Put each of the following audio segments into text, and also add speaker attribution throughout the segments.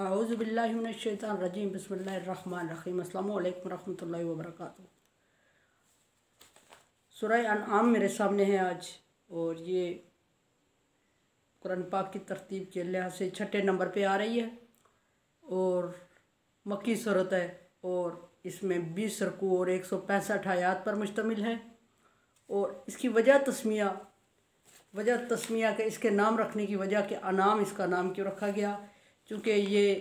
Speaker 1: औज़ुबिल्लाहि मिनश्शैतानिर्रजीम बिस्मिल्लाहिर्रहमानिर्रहीम अस्सलामु अलैकुम रहमतुल्लाहि व बरकातुहू। सूरह अनआम मेरे सामने है आज, और ये कुरान पाक की तरतीब के लिहाज से छठे नंबर पे आ रही है और मक्की सूरत है और इसमें 20 रुकू और 165 आयात पर मुश्तमिल है। और इसकी वजह तस्मिया के इसके नाम रखने की वजह के अनाम इसका नाम क्यों रखा गया, क्योंकि ये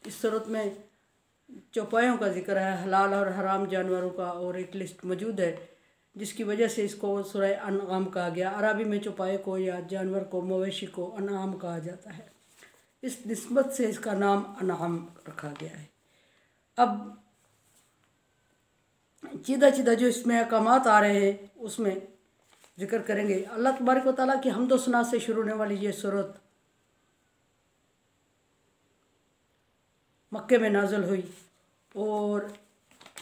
Speaker 1: इस सूरत में चौपायों का जिक्र है, हलाल और हराम जानवरों का, और एक लिस्ट मौजूद है जिसकी वजह से इसको सूरह अनआम कहा गया। अरबी में चौपाए को या जानवर को, मवेशी को अनआम कहा जाता है, इस निस्बत से इसका नाम अनआम रखा गया है। अब सीधा जो इसमें अहकामात आ रहे हैं उसमें जिक्र करेंगे। अल्लाह तबारक व तआला की हम्द व सना से शुरू होने वाली ये सूरत मक्के में नाज़िल हुई और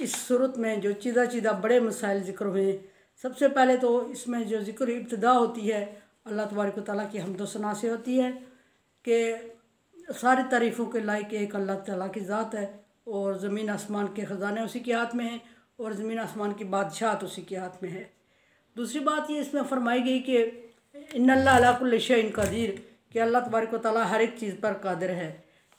Speaker 1: इस सूरत में जो चीदा बड़े मसाइल ज़िक्र हुए। सबसे पहले तो इसमें जो ज़िक्र इब्तिदा होती है अल्लाह तबारक व तआला की हम्द व सना से होती है कि सारी तारीफ़ों के लायक एक अल्लाह ताला की ज़ात है और ज़मीन आसमान के ख़जाने उसी के हाथ में हैं और ज़मीन आसमान की बादशाहत उसी के हाथ में है। दूसरी बात ये इसमें फरमाई गई कि इन्नल्लाह अला कुल्लि शैइन क़दीर, कि अल्लाह तबारक व तआला हर एक चीज़ पर कादिर है।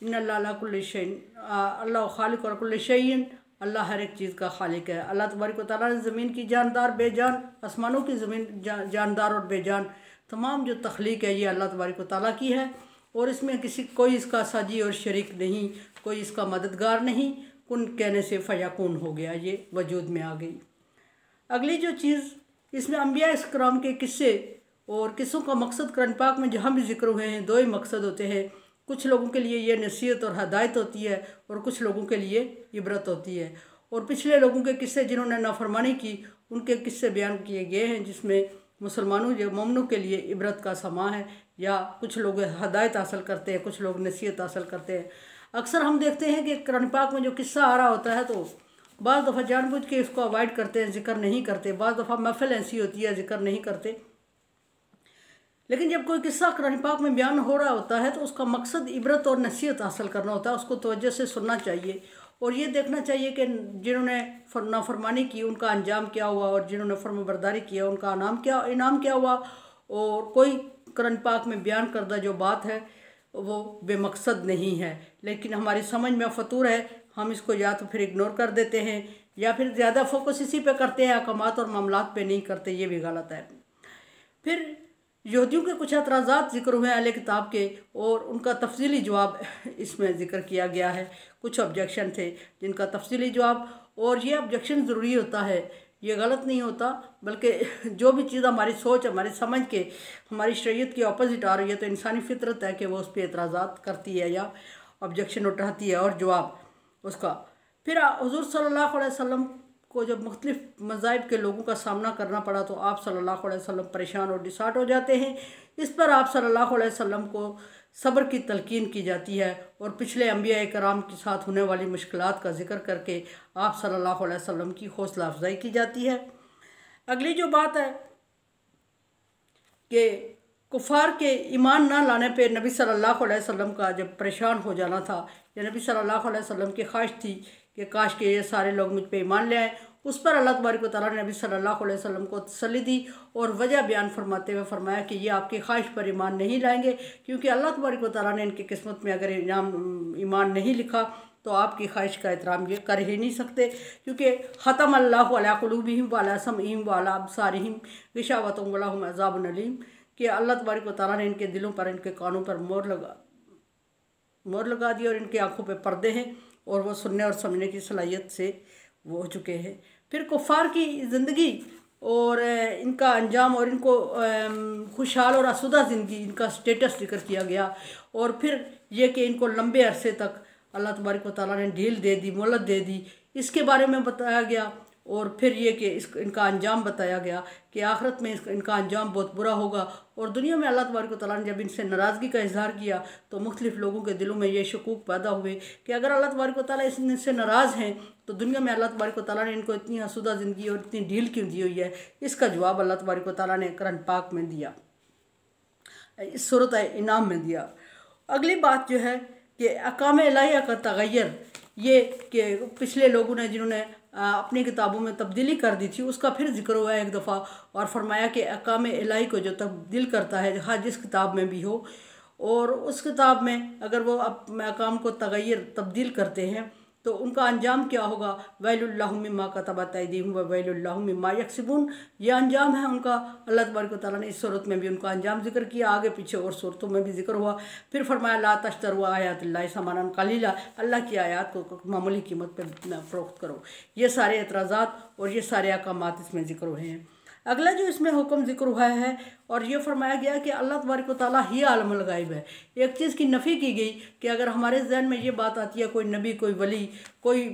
Speaker 1: इन्नल्लाह अला कुल्लि शैइन, अल्लाह खालिक और कुल्लि शैइन, अल्लाह हर एक चीज़ का खालिक है। अल्लाह तबारक व तआला ने ज़मीन की जानदार बेजान, आसमानों की ज़मीन जानदार और बेजान तमाम जो तख्लीक है ये अल्लाह तबारक व तआला की है और इसमें कोई इसका साजी और शरीक नहीं, कोई इसका मददगार नहीं। कुन कहने से फयाकून हो गया, ये वजूद में आ गई। अगली जो चीज़ इसमें अम्बिया इकराम के किस्से और किस्सों का मकसद कुरान पाक में जहाँ भी जिक्र हुए हैं दो ही मकसद होते हैं। कुछ लोगों के लिए ये नसीहत और हदायत होती है और कुछ लोगों के लिए इबरत होती है। और पिछले लोगों के किस्से जिन्होंने नाफरमानी की उनके किस्से बयान किए गए हैं, जिसमें मुसलमानों या मोमिनों के लिए इबरत का समा है, या कुछ लोग हदायत हासिल करते हैं, कुछ लोग नसीहत हासिल करते हैं। अक्सर हम देखते हैं कि कुरान पाक में जो किस्सा आ रहा होता है तो बाज़ दफ़ा जानबूझ के इसको अवॉइड करते हैं, जिक्र नहीं करते। बाज़ दफ़ा महफिल ऐसी होती है जिक्र नहीं करते। लेकिन जब कोई किस्सा कुरान पाक में बयान हो रहा होता है तो उसका मकसद इबरत और नसीहत हासिल करना होता है। उसको तवज्जो से सुनना चाहिए और ये देखना चाहिए कि जिन्होंने नाफरमानी की उनका अंजाम क्या हुआ और जिन्होंने फर्माबरदारी किया उनका इनाम क्या हुआ। और कोई कुरान पाक में बयान करदा जो बात है वो बेमकसद नहीं है, लेकिन हमारी समझ में फतूर है, हम इसको या तो फिर इग्नोर कर देते हैं या फिर ज़्यादा फोकस इसी पे करते हैं, अहकामात और मामलात पे नहीं करते, ये भी गलत है। फिर यहूदियों के कुछ एतराज़ात जिक्र हुए अहले किताब के और उनका तफसीली जवाब इसमें ज़िक्र किया गया है। कुछ ऑब्जेक्शन थे जिनका तफसीली जवाब, और ये ऑब्जेक्शन ज़रूरी होता है, ये गलत नहीं होता, बल्कि जो भी चीज़ हमारी सोच हमारी समझ के हमारी शरीयत के ऑपोजिट आ रही है तो इंसानी फितरत है कि वो उस पर एतराज़ात करती है या ऑब्जेक्शन उठाती है और जवाब उसका। फिर हुज़ूर सल्लल्लाहु अलैहि वसल्लम को जब मुख्तलिफ मज़ाहिब के लोगों का सामना करना पड़ा तो आप सल्लल्लाहु अलैहि वसल्लम परेशान और डिसार्ट हो जाते हैं। इस पर आप सल्लल्लाहु अलैहि वसल्लम को सब्र की तलकीन की जाती है और पिछले अम्बिया कराम के साथ होने वाली मुश्किलात का जिक्र करके आप सल्लल्लाहु अलैहि वसल्लम की हौसला अफजाई की जाती है। अगली जो बात है कि कुफार के ईमान ना लाने पे नबी सल्लल्लाहु अलैहि वसल्लम का जब परेशान हो जाना था, या नबी सल्लल्लाहु अलैहि वसल्लम की ख्वाहिश थी कि काश के ये सारे लोग मुझ पे ईमान ले आए, उस पर अल्लाह तबारक व तआला ने नबी सल्लल्लाहु अलैहि वसल्लम को तसल्ली दी और वजह बयान फरमाते हुए फरमाया कि ये आपकी ख्वाहिश पर ईमान नहीं लाएंगे, क्योंकि अल्लाह तबारक व तआला ने इनकी किस्मत में अगर ईमान नहीं लिखा तो आपकी ख्वाहिश का एहतराम ये कर ही नहीं सकते, क्योंकि ख़तम अल्लाहु अला क़ुलूबिहिम व अला समइहिम व अला अबसारिहिम गिशावतुन व लहुम अज़ाबुन अलीम, कि अल्लाह तबारक व तआला ने इनके दिलों पर, इनके कानों पर मोहर लगा दी और इनकी आँखों पे पर्दे हैं और वो सुनने और समझने की सलाहियत से वो हो चुके हैं। फिर कुफ़ार की ज़िंदगी और इनका अंजाम और इनको खुशहाल और आसूदा ज़िंदगी, इनका स्टेटस जिक्र किया गया, और फिर ये कि इनको लंबे अरसे तक अल्लाह तबारक व तआला ने ढील दे दी, मोहलत दे दी, इसके बारे में बताया गया। और फिर ये कि इनका अंजाम बताया गया कि आखिरत में इनका अंजाम बहुत बुरा होगा। और दुनिया में अल्लाह तबारक व तआला ने जब इनसे नाराज़गी का इजहार किया तो मुख्तलिफ लोगों के दिलों में ये शकूक पैदा हुए कि अगर अल्लाह तबारक व तआला इनसे नाराज़ हैं तो दुनिया में अल्लाह तबारक व तआला ने इनको इतनी आसूदा ज़िंदगी और इतनी ढील क्यों दी हुई है। इसका जवाब अल्लाह तबारक व तआला ने कुरान पाक में दिया, इस सूरत इनाम में दिया। अगली बात जो है कि अहकाम इलाहिया का तगय्युर, ये कि पिछले लोगों ने जिन्होंने अपनी किताबों में तब्दीली कर दी थी उसका फिर जिक्र हुआ एक दफ़ा, और फरमाया कि अहकाम इलाही को जो तब्दील करता है हर जिस किताब में भी हो, और उस किताब में अगर वो अहकाम को तगय्युर तब्दील करते हैं तो उनका अंजाम क्या होगा। वैलुल्लाहु मिम्मा कतबत अयदीहुम व वैलुल्लाहु मिम्मा यक्सिबून, ये अंजाम है उनका। अल्लाह तबारक व तआला ने इस सूरत में भी उनका अंजाम जिक्र किया, आगे पीछे और सूरतों में भी जिक्र हुआ। फिर फरमाया ला तश्तरू आयातिल्लाहि समानन कलीला, अल्लाह की आयात को मामूली कीमत पर फ़रोख्त करो। ये सारे एतराज़ात और ये सारे अहकामात इसमें जिक्र हुए हैं। अगला जो इसमें हुक्म जिक्र हुआ है और ये फरमाया गया कि अल्लाह तबारक व तआला ही आलमुल गायब है। एक चीज़ की नफ़ी की गई कि अगर हमारे जहन में ये बात आती है कोई नबी, कोई वली, कोई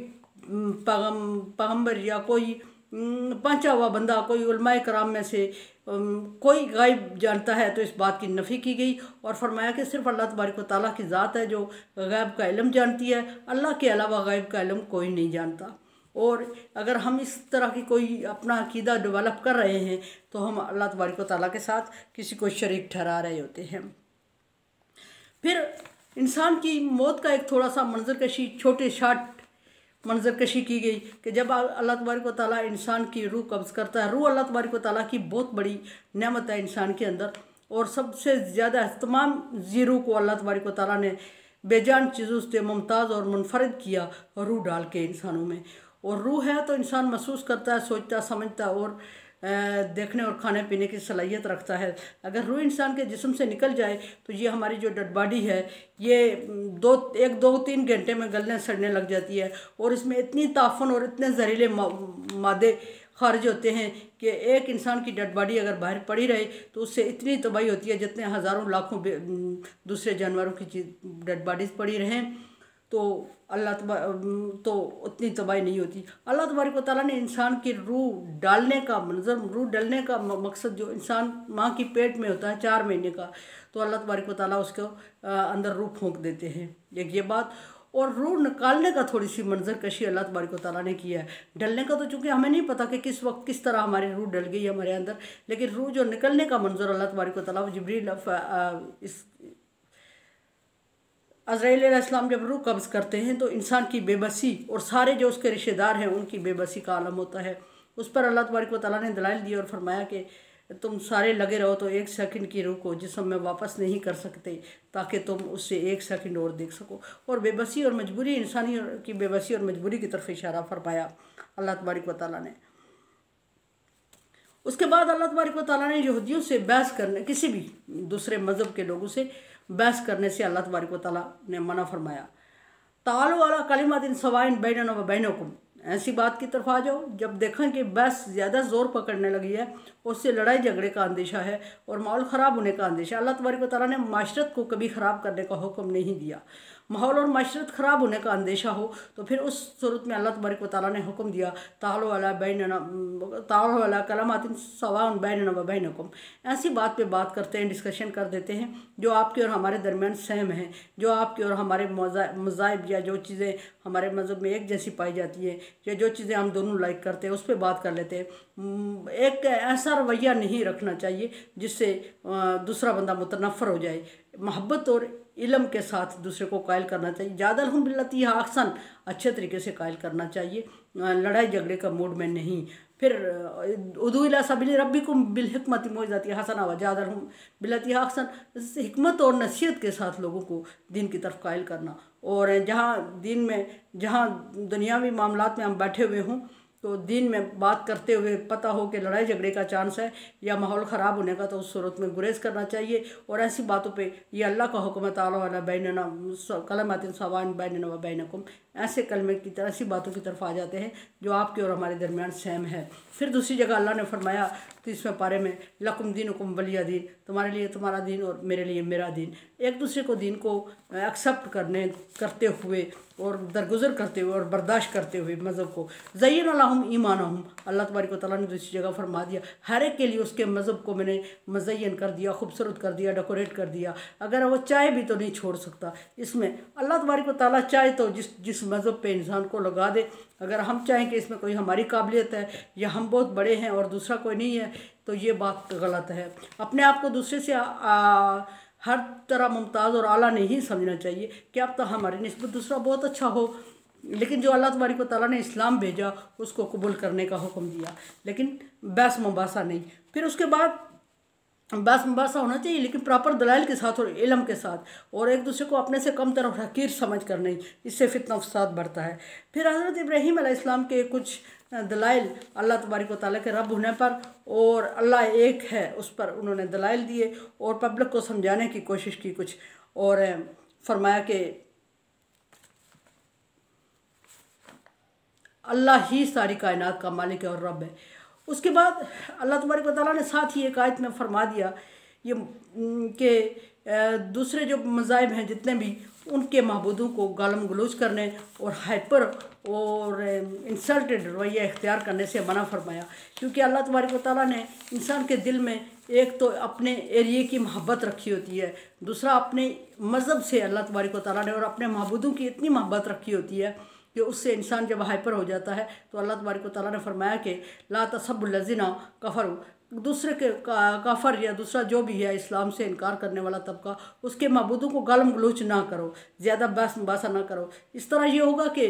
Speaker 1: पैगम्बर या कोई पहुँचा हुआ बंदा, कोई उलमाए कराम में से कोई गायब जानता है, तो इस बात की नफ़ी की गई और फरमाया कि सिर्फ अल्लाह तबारक व तआला की ज़ात है जो गायब का इल्म जानती है, अल्लाह के अलावा गायब का इल्म कोई नहीं जानता। और अगर हम इस तरह की कोई अपना अकीदा डेवलप कर रहे हैं तो हम अल्लाह तबारक व तआला के साथ किसी को शरीक ठहरा रहे होते हैं। फिर इंसान की मौत का एक थोड़ा सा मंजरकशी, छोटे शार्ट मंजरकशी की गई कि जब अल्लाह तबारक व तआला इंसान की रूह कब्ज़ करता है। रूह अल्लाह तबारक व तआला की बहुत बड़ी नेमत है इंसान के अंदर, और सबसे ज़्यादा तमाम ज़ीरू को अल्लाह तबारक व तआला ने बेजान चीज़ों से मुमताज़ और मुनफरद किया रूह डाल के इंसानों में। और रूह है तो इंसान महसूस करता है, सोचता, समझता और देखने और खाने पीने की सलाहियत रखता है। अगर रूह इंसान के जिस्म से निकल जाए तो ये हमारी जो डेड बॉडी है ये 2-3 घंटे में गलने सड़ने लग जाती है, और इसमें इतनी ताफन और इतने जहरीले मादे खारिज होते हैं कि एक इंसान की डेड बॉडी अगर बाहर पड़ी रहे तो उससे इतनी तबाही होती है जितने हज़ारों लाखों दूसरे जानवरों की डेड बॉडीज़ पड़ी रहें तो तो उतनी तबाही नहीं होती। अल्लाह तबारक व तआला ने इंसान की रूह डालने का रूह डालने का मकसद, जो इंसान माँ की पेट में होता है 4 महीने का, तो अल्लाह तबारक व तआला उसको अंदर रूह फूंक देते हैं, एक ये बात। और रूह निकालने का थोड़ी सी मंजरकशी अल्लाह तबारक व तआला ने किया है। डलने का तो चूँकि हमें नहीं पता कि किस वक्त किस तरह हमारी रूह डल गई हमारे अंदर, लेकिन रूह जो निकलने का मंजर अल्लाह तबारक व तआला जिब्रील इस अज़राइल अलैहिस्सलाम जब रूह कब्ज़ करते हैं तो इंसान की बेबसी और सारे जो उसके रिश्तेदार हैं उनकी बेबसी का आलम होता है। उस पर अल्लाह तबारक व तआला ने दलाइल दिए और फरमाया कि तुम सारे लगे रहो तो 1 सेकंड की रूह को जिस्म में वापस नहीं कर सकते, ताकि तुम उससे 1 सेकंड और देख सको। और बेबसी और मजबूरी, इंसानी की बेबसी और मजबूरी की तरफ इशारा फरमाया अल्लाह तबारक व तआला ने। उसके बाद अल्लाह तबारक व तआला ने यहूदियों से बहस करने, किसी भी दूसरे मज़हब के लोगों से बहस करने से अल्लाह तबारक व तआला ने मना फरमाया। तालू अला कलिमातिन सवाइन बैनना व बैनकुम, ऐसी बात की तरफ आ जाओ जब देखें कि बहस ज़्यादा ज़ोर पकड़ने लगी है, उससे लड़ाई झगड़े का अंदेशा है और माहौल ख़राब होने का अंदेशा। अल्लाह तबारक व तआला ने माशरत को कभी ख़राब करने का हुक्म नहीं दिया। माहौल और माशरत ख़राब होने का अंदेशा हो तो फिर उस सूरत में अल्लाह तबारक व तआला ने हुक्म दिया तालो अला कलमातिन सवाउन बैनना व बैनकुम, ऐसी बात पे बात करते हैं, डिस्कशन कर देते हैं जो आपके और हमारे दरमियान सहम है, जो आपके और हमारे मज़ाहिब या जो चीज़ें हमारे मज़हब में एक जैसी पाई जाती है या जो चीज़ें हम दोनों लाइक करते हैं उस पर बात कर लेते हैं। एक ऐसा रवैया नहीं रखना चाहिए जिससे दूसरा बंदा मुतनफ़र हो जाए। मोहब्बत और इल्म के साथ दूसरे को कायल करना चाहिए। जादलहुम बिल्लती हिय अहसन, अच्छे तरीके से कायल करना चाहिए, लड़ाई झगड़े का मूड में नहीं। फिर उदू इला सबिली रब्बिकुम बिल हिकमति मौइज़ति हसना व जादलहुम बिल्लती हिय अहसन, हिकमत और नसीहत के साथ लोगों को दीन की तरफ कायल करना। और जहाँ दुनियावी मामलात में हम बैठे हुए हों तो दीन में बात करते हुए पता हो कि लड़ाई झगड़े का चांस है या माहौल ख़राब होने का, तो उस सूरत में गुरेज करना चाहिए। और ऐसी बातों पे ये अल्लाह का हुक्म ताला वाला बैनना कलमातिन सवाइन बैनना व बैनकुम, ऐसे कलमे की तरह ऐसी बातों की तरफ आ जाते हैं जो आपके और हमारे दरमियान सहम है। फिर दूसरी जगह अल्लाह ने फरमाया 30वें पारे में लकुम दीनुकुम वलिया दीन, तुम्हारे लिए तुम्हारा दीन और मेरे लिए मेरा दीन। एक दूसरे को दीन को एक्सेप्ट करते हुए और दरगुजर करते हुए और बर्दाश्त करते हुए मज़हब को ज़य्यन लहुम ईमानहुम, अल्लाह तबारक व तआला ने दूसरी जगह फरमा दिया हर एक के लिए उसके मज़हब को मैंने मज़य्यन कर दिया, खूबसूरत कर दिया, डेकोरेट कर दिया। अगर वो चाहे भी तो नहीं छोड़ सकता। इसमें अल्लाह तबारक व तआला चाहे तो जिस मज़हब पे इंसान को लगा दे। अगर हम चाहें कि इसमें कोई हमारी काबिलियत है या हम बहुत बड़े हैं और दूसरा कोई नहीं है तो ये बात गलत है। अपने आप को दूसरे से हर तरह मुमताज़ और आला नहीं समझना चाहिए। क्या पता हमारी निस्बत दूसरा बहुत अच्छा हो, लेकिन जो अल्लाह तबारक व तआला ने इस्लाम भेजा उसको कबूल करने का हुक्म दिया, लेकिन बहस मुबासा नहीं। फिर उसके बाद बहस मुबासा होना चाहिए, लेकिन प्रॉपर दलाइल के साथ और इल्म के साथ, और एक दूसरे को अपने से कम तरह हकीर समझ कर नहीं, इससे फितना फसाद बढ़ता है। फिर हज़रत इब्राहीम अलैहिस्सलाम के कुछ दलाइल अल्लाह तबारक व तआला के रब होने पर और अल्लाह एक है उस पर उन्होंने दलाइल दिए और पब्लिक को समझाने की कोशिश की कुछ, और फरमाया कि अल्लाह ही सारी कायनात का मालिक है और रब है। उसके बाद अल्लाह तबारक व तआला ने साथ ही एक आयत में फरमा दिया ये कि दूसरे जो मज़ाहिब हैं जितने भी, उनके महबूदों को गालम गलोच करने और हाइपर और इंसल्टेड रवैया इख्तियार करने से मना फरमाया, क्योंकि अल्लाह तबारक व तआला ने इंसान के दिल में एक तो अपने एरिए की मोहब्बत रखी होती है, दूसरा अपने मज़हब से अल्लाह तबारक व तआला ने और अपने महबूदों की इतनी मोहब्बत रखी होती है कि उससे इंसान जब हाइपर हो जाता है तो अल्लाह तबारक व तआला ने फरमाया कि ला तसब्बुल लज़ीना कफ़रू, दूसरे के काफर या दूसरा जो भी है इस्लाम से इनकार करने वाला तबका, उसके महबूदों को गालम गलोच ना करो, ज़्यादा बहस मुबासा ना करो। इस तरह ये होगा कि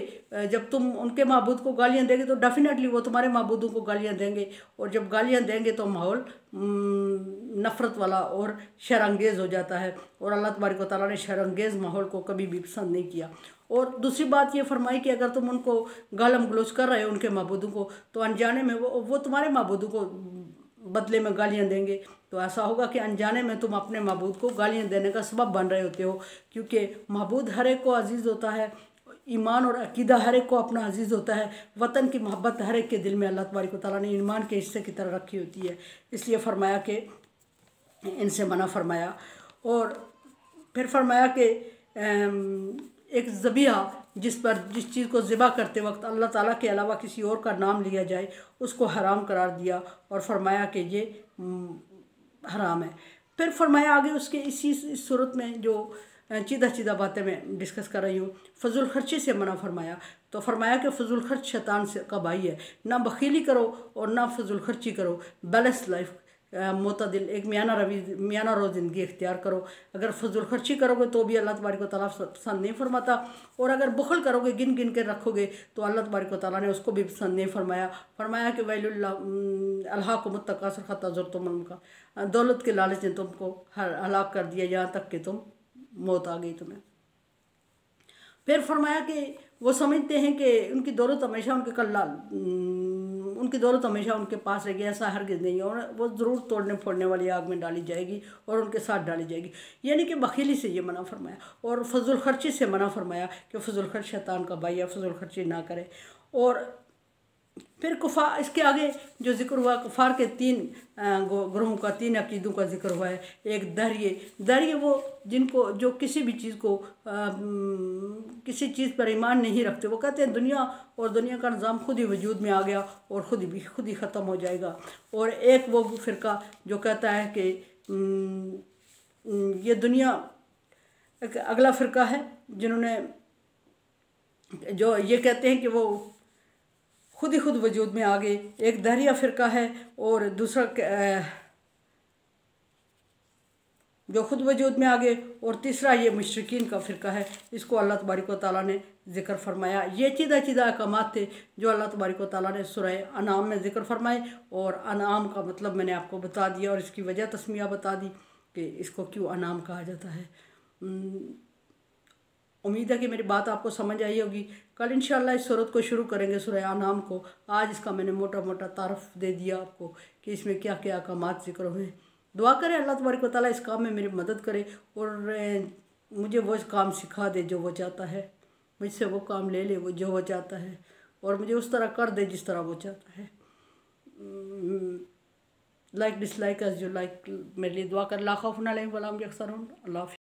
Speaker 1: जब तुम उनके महबूद को गालियाँ देंगे तो डेफिनेटली वो तुम्हारे महबूदों को गालियाँ देंगे, और जब गालियाँ देंगे तो माहौल नफ़रत वाला और शरअंगेज़ हो जाता है, और अल्लाह तबारक व तआला ने शरअंगेज़ माहौल को कभी भी पसंद नहीं किया। और दूसरी बात ये फरमाई कि अगर तुम उनको गालम गलोच कर रहे हो उनके महबूदों को, तो अनजाने में वो तुम्हारे महबूदों को बदले में गालियाँ देंगे, तो ऐसा होगा कि अनजाने में तुम अपने महबूद को गालियाँ देने का सबब बन रहे होते हो, क्योंकि महबूद हर एक को अजीज़ होता है, ईमान और अकीदा हर एक को अपना अजीज़ होता है, वतन की मोहब्बत हर एक के दिल में अल्लाह तबारक व तआला ने ईमान के हिस्से की तरह रखी होती है, इसलिए फरमाया कि इनसे मना फरमाया। और फिर फरमाया कि एक ज़बिया जिस चीज़ को ज़िबा करते वक्त अल्लाह ताला के अलावा किसी और का नाम लिया जाए उसको हराम करार दिया, और फरमाया कि ये हराम है। फिर फरमाया आगे उसके इस सूरत में जो चीदा चीदा बातें मैं डिस्कस कर रही हूँ, फजूल खर्ची से मना फरमाया। तो फरमाया कि फजूल खर्च शैतान से का भाई है, ना बखीली करो और ना फजूल खर्ची करो, बैलेंस लाइफ मोतदिल एक मियाना रो ज़िंदगी इख्तियार करो। अगर फजूल खर्ची करोगे तो भी अल्लाह तबारक व तआला पसंद नहीं फरमाता, और अगर बुखल करोगे गिन गिन के रखोगे तो अल्लाह तबारक व तआला ने उसको भी पसंद नहीं फरमाया। फरमाया कि अल्हाकुमुत तकासुर हत्ता ज़ुरतुमुल मक़ाबिर, दौलत के लालच ने तुमको हलाक कर दिया यहाँ तक कि तुम मौत आ गई तुम्हें। फिर फरमाया कि वो समझते हैं कि उनकी दौलत हमेशा उनके पास रहेगी, ऐसा हरगिज़ नहीं है, और वो ज़रूर तोड़ने फोड़ने वाली आग में डाली जाएगी और उनके साथ डाली जाएगी। यानी कि बखीली से ये मना फरमाया, और फजूल खर्ची से मना फरमाया कि फजूल खर्च शैतान का भाई है, फजूल खर्ची ना करे। और फिर कुफार, इसके आगे जो जिक्र हुआ कुफार के 3 ग्रोहों का, 3 अकीदों का जिक्र हुआ है। एक दहरिए वो जिनको जो किसी भी चीज़ को किसी चीज़ पर ईमान नहीं रखते, वो कहते हैं दुनिया और दुनिया का निज़ाम खुद ही वजूद में आ गया और खुद ही ख़त्म हो जाएगा। और एक वो फ़िरका जो कहता है कि ये दुनिया, एक अगला फ़िरका है जिन्होंने जो ये कहते हैं कि वो खुद ही खुद वजूद में आ गए। एक दहरिया फ़िरका है, और दूसरा जो खुद वजूद में आ गए, और तीसरा ये मुशरिकीन का फ़िरका है। इसको अल्लाह तबारक व तआला ने ज़िक्र फरमाया। ये चीदा अहकामात थे जो अल्लाह तबारक व तआला ने सूरह अनाम में ज़िक्र फरमाए, और अनाम का मतलब मैंने आपको बता दिया और इसकी वजह तस्मिया बता दी कि इसको क्यों अनाम कहा जाता है। उम्मीद है कि मेरी बात आपको समझ आई होगी। कल इंशाअल्लाह इस सूरत को शुरू करेंगे, सूरह अनाम को। आज इसका मैंने मोटा मोटा तारफ़ दे दिया आपको कि इसमें क्या क्या अहकामात ज़िक्र हुए। दुआ करें अल्लाह तबारक व तआला इस काम में मेरी मदद करे और मुझे वो काम सिखा दे जो वो चाहता है, मुझसे वो काम ले ले वो जो वो चाहता है, और मुझे उस तरह कर दे जिस तरह वो चाहता है। Like dislike as you like, मेरे लिए दुआ कर। ला खौफुन अलैहिम वला हुम यहज़नून। अल्लाह।